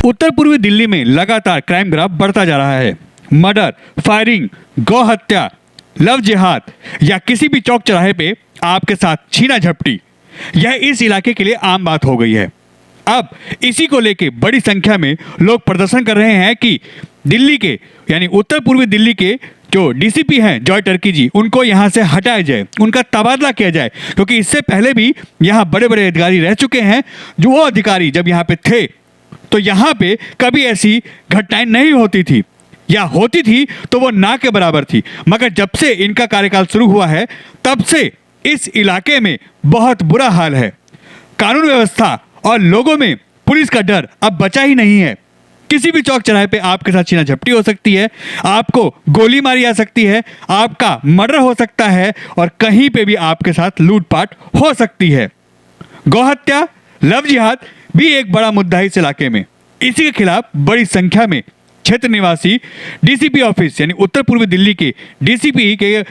उत्तर पूर्वी दिल्ली में लगातार क्राइम ग्राफ बढ़ता जा रहा है। मर्डर, फायरिंग, गौ हत्या, लव जिहाद या किसी भी चौक चौराहे पे आपके साथ छीना झपटी, यह इस इलाके के लिए आम बात हो गई है। अब इसी को लेके बड़ी संख्या में लोग प्रदर्शन कर रहे हैं कि दिल्ली के यानी उत्तर पूर्वी दिल्ली के जो डीसीपी हैं जॉय टर्की जी, उनको यहाँ से हटाया जाए, उनका तबादला किया जाए, क्योंकि इससे पहले भी यहाँ बड़े बड़े अधिकारी रह चुके हैं। जो वो अधिकारी जब यहाँ पे थे तो यहाँ पे कभी ऐसी घटनाएं नहीं होती थी, या होती थी तो वो ना के बराबर थी। मगर जब से इनका कार्यकाल शुरू हुआ है तब से इस इलाके में बहुत बुरा हाल है। कानून व्यवस्था और लोगों में पुलिस का डर अब बचा ही नहीं है। किसी भी चौक चौराहे पे आपके साथ छीना झपटी हो सकती है, आपको गोली मारी जा सकती है, आपका मर्डर हो सकता है और कहीं पे भी आपके साथ लूटपाट हो सकती है। गौहत्या, लव जिहाद भी एक बड़ा मुद्दा है इस इलाके में। इसी के खिलाफ बड़ी संख्या में क्षेत्र निवासी डीसीपी ऑफिस यानी उत्तर पूर्वी दिल्ली के डीसीपी के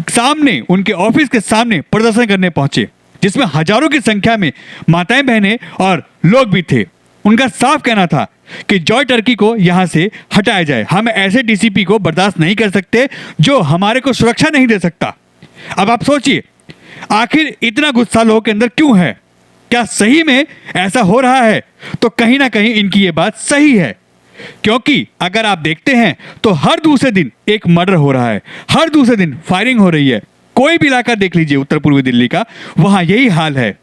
सामने, उनके ऑफिस के सामने प्रदर्शन करने पहुंचे, जिसमें हजारों की संख्या में माताएं, बहनें और लोग भी थे। उनका साफ कहना था कि जॉय टर्की को यहां से हटाया जाए। हम ऐसे डीसीपी को बर्दाश्त नहीं कर सकते जो हमारे को सुरक्षा नहीं दे सकता। अब आप सोचिए, आखिर इतना गुस्सा लोगों के अंदर क्यों है? क्या सही में ऐसा हो रहा है? तो कहीं ना कहीं इनकी ये बात सही है, क्योंकि अगर आप देखते हैं तो हर दूसरे दिन एक मर्डर हो रहा है, हर दूसरे दिन फायरिंग हो रही है। कोई भी इलाका देख लीजिए उत्तर पूर्वी दिल्ली का, वहां यही हाल है।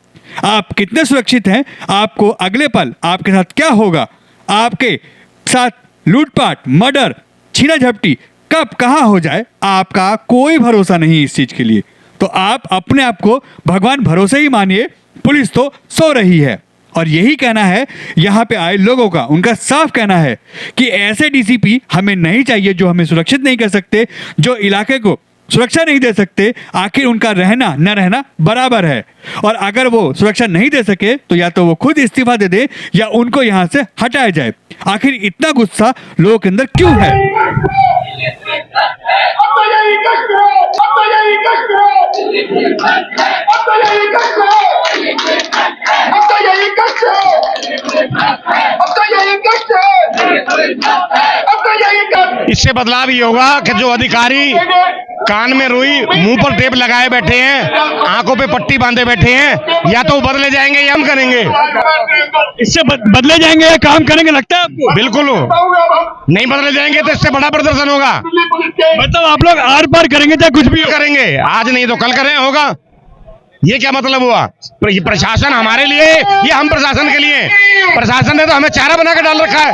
आप कितने सुरक्षित हैं, आपको अगले पल आपके साथ क्या होगा, आपके साथ लूटपाट, मर्डर, छीना झपटी कब कहां हो जाए, आपका कोई भरोसा नहीं इस चीज के लिए। तो आप अपने आप को भगवान भरोसे ही मानिए। पुलिस तो सो रही है और यही कहना है यहाँ पे आए लोगों का। उनका साफ कहना है कि ऐसे डीसीपी हमें नहीं चाहिए जो हमें सुरक्षित नहीं कर सकते, जो इलाके को सुरक्षा नहीं दे सकते। आखिर उनका रहना न रहना बराबर है, और अगर वो सुरक्षा नहीं दे सके तो या तो वो खुद इस्तीफा दे दे या उनको यहाँ से हटाया जाए। आखिर इतना गुस्सा लोगों के अंदर क्यों है? इससे बदलाव ये होगा कि जो अधिकारी कान में रुई, मुंह पर टेप लगाए बैठे हैं, आंखों पे पट्टी बांधे बैठे हैं, या तो बदले जाएंगे या हम करेंगे। इससे बदले जाएंगे या काम करेंगे, लगता है आपको? बिल्कुल नहीं बदले जाएंगे तो इससे बड़ा प्रदर्शन होगा। मतलब आप लोग आर पार करेंगे चाहे कुछ भी करेंगे, आज नहीं तो कल करें होगा। ये क्या मतलब हुआ? प्रशासन हमारे लिए, ये हम प्रशासन के लिए। प्रशासन ने तो हमें चारा बना के डाल रखा है।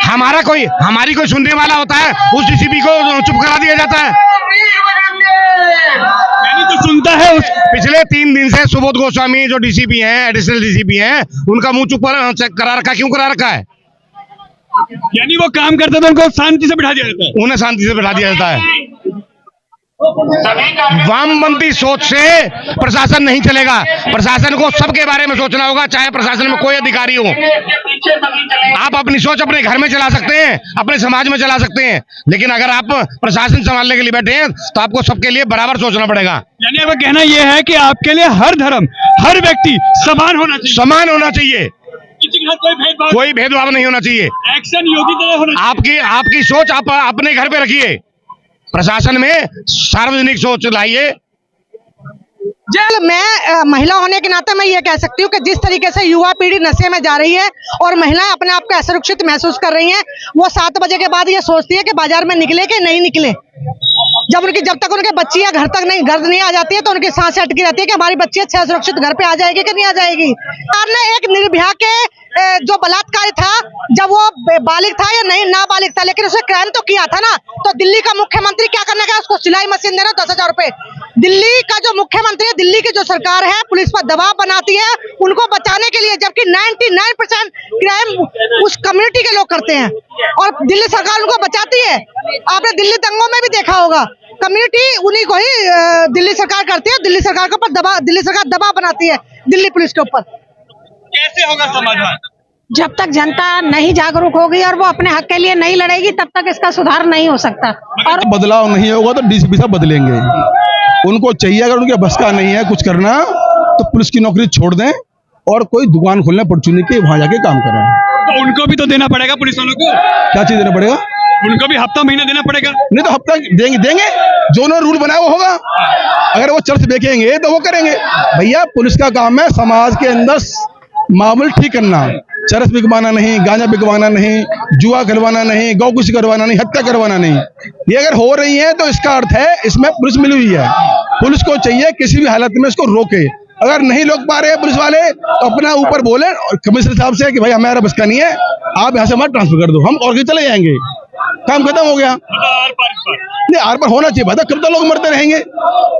हमारी कोई सुनने वाला होता है, उस डीसीपी को चुप करा दिया जाता है। तो सुनता है पिछले 3 दिन से सुबोध गोस्वामी जो डीसीपी हैं, एडिशनल डीसीपी हैं, उनका मुंह चुप करा रखा। क्यों करा रखा है? यानी वो काम करते थे, उनको शांति से बिठा दिया जाता है। उन्हें शांति से बिठा दिया जाता है। वामपंथी सोच से प्रशासन नहीं चलेगा। प्रशासन को सबके बारे में सोचना होगा, चाहे प्रशासन में कोई अधिकारी हो। आप अपनी सोच अपने घर में चला सकते हैं, अपने समाज में चला सकते हैं, लेकिन अगर आप प्रशासन संभालने के लिए बैठे हैं तो आपको सबके लिए बराबर सोचना पड़ेगा। यानी आपका कहना यह है कि आपके लिए हर धर्म, हर व्यक्ति समान होना चाहिए। समान होना चाहिए, कोई भेदभाव नहीं होना चाहिए। एक्शन योगी तरह होना चाहिए। आपकी सोच आप अपने घर पे रखिए, प्रशासन में सार्वजनिक सोच लाइए। मैं महिला होने के नाते मैं ये कह सकती हूँ कि जिस तरीके से युवा पीढ़ी नशे में जा रही है और महिलाएं अपने आप को असुरक्षित महसूस कर रही हैं, वो 7 बजे के बाद ये सोचती है कि बाजार में निकले कि नहीं निकले। जब तक उनके बच्चियां घर नहीं आ जाती है तो उनकी सांसें अटकी रहती है कि हमारी बच्ची अच्छा सुरक्षित घर पे आ जाएगी कि नहीं आ जाएगी। सरकार ने एक निर्भया के जो बलात्कारी था, जब वो बालिग था या नहीं नाबालिग था, लेकिन उसने क्राइम तो किया था ना, तो दिल्ली का मुख्यमंत्री क्या करने का? उसको सिलाई मशीन देना 10,000 रुपए। दिल्ली का जो मुख्यमंत्री है, दिल्ली की जो सरकार है, पुलिस पर दबाव बनाती है उनको बचाने के लिए, जबकि 99% क्राइम उस कम्युनिटी के लोग करते हैं और दिल्ली सरकार उनको बचाती है। आपने दिल्ली दंगों में भी देखा होगा, कम्युनिटी उन्हीं को ही दिल्ली सरकार करती है, दिल्ली सरकार के ऊपर दिल्ली सरकार दबाव बनाती है दिल्ली पुलिस के ऊपर। कैसे होगा समाधान? जब तक जनता नहीं जागरूक होगी और वो अपने हक के लिए नहीं लड़ेगी, तब तक इसका सुधार नहीं हो सकता। और बदलाव नहीं होगा तो डीसीपी साहब बदलेंगे। उनको चाहिए, अगर उनके बस का नहीं है कुछ करना तो पुलिस की नौकरी छोड़ दें और कोई दुकान खोलने परचूनी के वहां जाके काम करें। तो उनको भी तो देना पड़ेगा पुलिस वालों को, क्या चीज देना पड़ेगा? उनको भी हफ्ता महीना देना पड़ेगा। नहीं तो हफ्ता देंगे जो उन्होंने रूल बनाया वो होगा। अगर वो चर्च देखेंगे तो वो करेंगे। भैया पुलिस का काम है समाज के अंदर मामूल ठीक करना, चरस बिकवाना नहीं, गांजा बिकवाना नहीं, जुआ करवाना नहीं, गौकुश करवाना नहीं, हत्या करवाना नहीं। ये अगर हो रही है तो इसका अर्थ है इसमें पुलिस मिली हुई है। पुलिस को चाहिए किसी भी हालत में इसको रोके। अगर नहीं रोक पा रहे हैं पुलिस वाले तो अपना ऊपर बोले और कमिश्नर साहब से कि भाई हमारा बस का नहीं है, आप यहाँ से हमारा ट्रांसफर कर दो, हम और कहीं चले जाएंगे, काम खत्म हो गया। नहीं आर पर होना चाहिए भाई साहब। कब तक लोग मरते रहेंगे?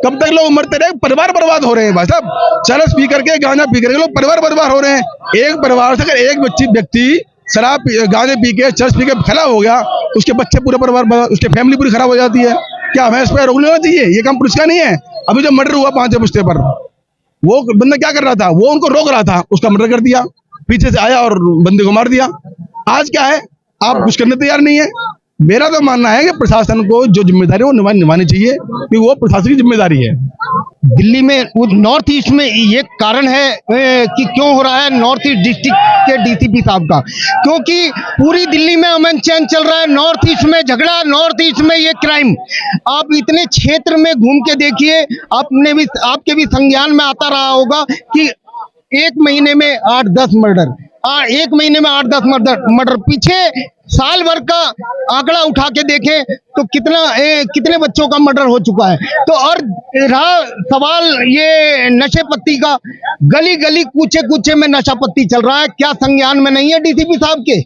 कब तक लोग मरते रहेंगे? परिवार बर्बाद हो रहे हैं भाई साहब। चरस पी करके, गांजा पी करके लोग परिवार बर्बाद हो रहे हैं। एक परिवार से अगर एक व्यक्ति शराब गांजे पी के, चरस पी के खराब हो गया, उसके बच्चे पूरे परिवार, उसकी फैमिली पूरी खराब हो जाती है। क्या हमें इस पर रोक लेना चाहिए? ये काम पुलिस का नहीं है। अभी जो मर्डर हुआ 5 बस्ते पर, वो बंदा क्या कर रहा था? वो उनको रोक रहा था, उसका मर्डर कर दिया, पीछे से आया और बंदे को मार दिया। आज क्या है? आप कुछ करने तैयार नहीं है। मेरा तो मानना है कि प्रशासन को जो जिम्मेदारी है वो निभानी चाहिए, क्योंकि वो प्रशासन की जिम्मेदारी है। दिल्ली में नॉर्थ ईस्ट में ये कारण है कि क्यों हो रहा है नॉर्थ ईस्ट डिस्ट्रिक्ट के डीसीपी साहब का, क्योंकि पूरी दिल्ली में अमन चैन चल रहा है, नॉर्थ ईस्ट में झगड़ा, नॉर्थ ईस्ट में ये क्राइम। आप इतने क्षेत्र में घूम के देखिए, आपके भी संज्ञान में आता रहा होगा कि एक महीने में 8-10 मर्डर, एक महीने में 8-10 मर्डर। पीछे साल भर का आंकड़ा उठा के देखें तो कितने बच्चों का मर्डर हो चुका है। तो और रहा सवाल ये नशे पत्ती का, गली गली कूचे कूचे में नशा पत्ती चल रहा है। क्या संज्ञान में नहीं है डीसीपी साहब के?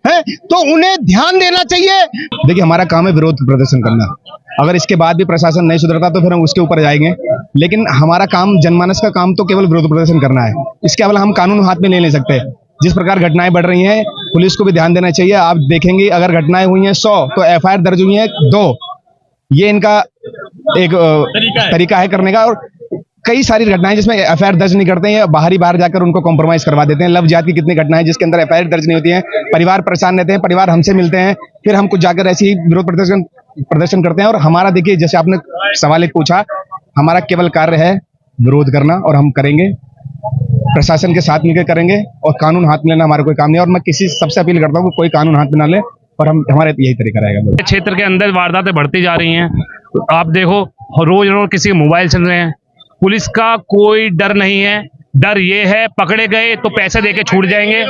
है तो उन्हें ध्यान देना चाहिए। देखिए हमारा काम है विरोध प्रदर्शन करना। अगर इसके बाद भी प्रशासन नहीं सुधरता तो फिर हम उसके ऊपर जाएंगे, लेकिन हमारा काम, जनमानस का काम तो केवल विरोध प्रदर्शन करना है। इसके अलावा हम कानून हाथ में ले नहीं सकते। जिस प्रकार घटनाएं बढ़ रही हैं, पुलिस को भी ध्यान देना चाहिए। आप देखेंगे अगर घटनाएं हुई हैं 100 तो एफआईआर दर्ज हुई हैं 2। ये इनका एक तरीका है करने का। और कई सारी घटनाएं जिसमें एफआईआर दर्ज नहीं करते हैं, बाहर जाकर उनको कॉम्प्रोमाइज करवा देते हैं। लव जिहाद की कितनी घटनाएं जिसके अंदर एफआईआर दर्ज नहीं होती है, परिवार परेशान रहते हैं, परिवार हमसे मिलते हैं, फिर हम कुछ जाकर ऐसे ही विरोध प्रदर्शन करते हैं। और हमारा देखिए, जैसे आपने सवाल एक पूछा, हमारा केवल कार्य है विरोध करना और हम करेंगे, प्रशासन के साथ मिलकर करेंगे। और कानून हाथ में लेना हमारा कोई काम नहीं है। और मैं किसी सबसे अपील करता हूँ कि कोई कानून हाथ में ना ले, और हमारे यही तरीका रहेगा। क्षेत्र के अंदर वारदातें बढ़ती जा रही हैं। आप देखो रोज किसी के मोबाइल चल रहे हैं। पुलिस का कोई डर नहीं है। डर ये है पकड़े गए तो पैसे देके छूट जाएंगे,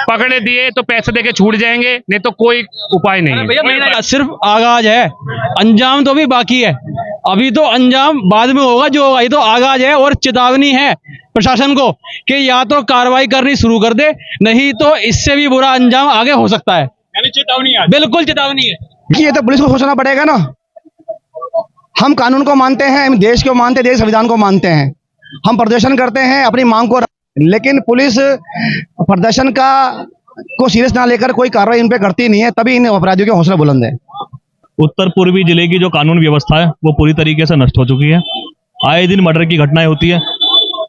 पकड़े दिए तो पैसे देके छूट जाएंगे, नहीं तो कोई उपाय नहीं है। भैया सिर्फ आगाज है, अंजाम तो अभी बाकी है। अभी तो अंजाम बाद में होगा जो होगा, ये तो आगाज है। और चेतावनी है प्रशासन को कि या तो कार्रवाई करनी शुरू कर दे, नहीं तो इससे भी बुरा अंजाम आगे हो सकता है। यानी चेतावनी है, बिल्कुल चेतावनी है। ये तो पुलिस को सोचना पड़ेगा ना। हम कानून को मानते हैं, हम देश को मानते हैं, देश संविधान को मानते हैं। हम प्रदर्शन करते हैं अपनी मांग को, लेकिन पुलिस प्रदर्शन को सीरियस ना लेकर कोई कार्रवाई इन पे करती नहीं है, तभी इन अपराधियों के हौसला बुलंद है। उत्तर पूर्वी जिले की जो कानून व्यवस्था है वो पूरी तरीके से नष्ट हो चुकी है। आए दिन मर्डर की घटनाएं होती है।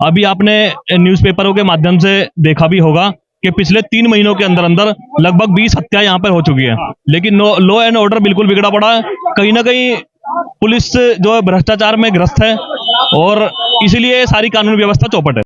अभी आपने न्यूज़पेपरों के माध्यम से देखा भी होगा कि पिछले 3 महीनों के अंदर लगभग 20 हत्या यहाँ पर हो चुकी है। लेकिन लॉ एंड ऑर्डर बिल्कुल बिगड़ा पड़ा है। कहीं ना कहीं पुलिस जो है भ्रष्टाचार में ग्रस्त है और इसीलिए सारी कानून व्यवस्था चौपट है।